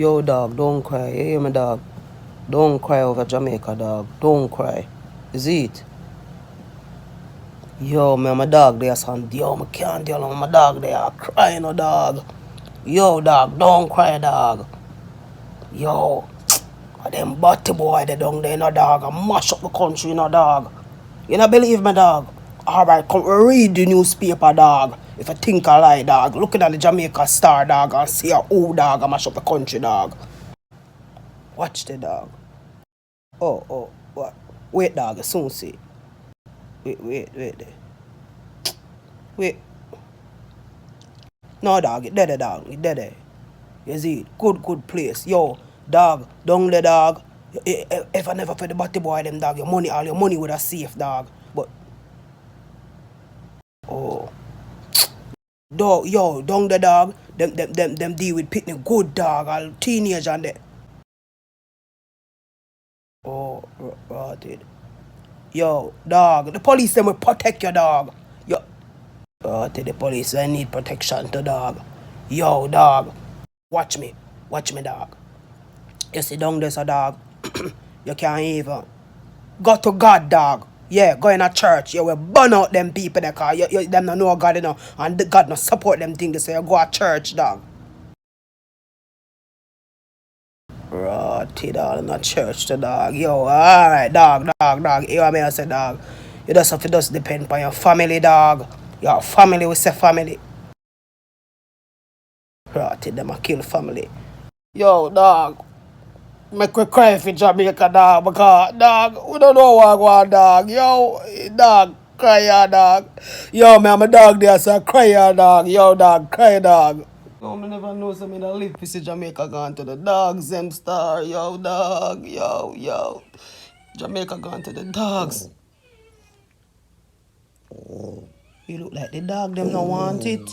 Yo, dog, don't cry. You hear me, dog? Don't cry over Jamaica, dog. Don't cry. Is it? Yo, man, my dog there, son. Yo, I can't deal with my dog there. Crying, no, dog. Yo, dog, don't cry, dog. Yo, them butty boy, they down there, no, dog. I mash up the country, no, dog. You not believe me, dog? Alright, come read the newspaper, dog. If you think I lie, dog. Looking at the Jamaica Star, dog, and see a old dog, I mash up the country, dog. Watch the dog. Oh, what? Wait, dog, I soon see. Wait there. Wait. No, dog, it dead, dog. It dead. You see, good place. Yo, dog, down the dog. If I never for the body boy, them dog, all your money would have safe, dog. But, oh. Dog, yo, down the dog, them deal with pitney good, dog, all teenage and that. Oh, rotted. Yo, dog, the police them will protect your dog. Yo, to the police, I need protection to dog. Yo, dog, watch me, dog. You sit down there, so dog, you can't even. Go to God, dog. Yeah, go in a church. You will burn out them people that cause them don't know God, you know, and God not support them things. So you go to church, dog. Rotted all in a church, to dog. Yo, alright, dog. You want me to say, dog? You just have to just depend on your family, dog. Your family, we say family. Rotted them a kill family. Yo, dog. Make we cry for Jamaica, dog, because, dog, we don't know what I want, dog. Yo, dog, cry, ya, dog. Yo, man, my dog there, so cry, ya, dog. Yo, dog, cry, dog. Yo, me never know so me not live to see Jamaica gone to the dogs, them star. Yo, dog, yo. Jamaica gone to the dogs. You look like the dog, them don't want it.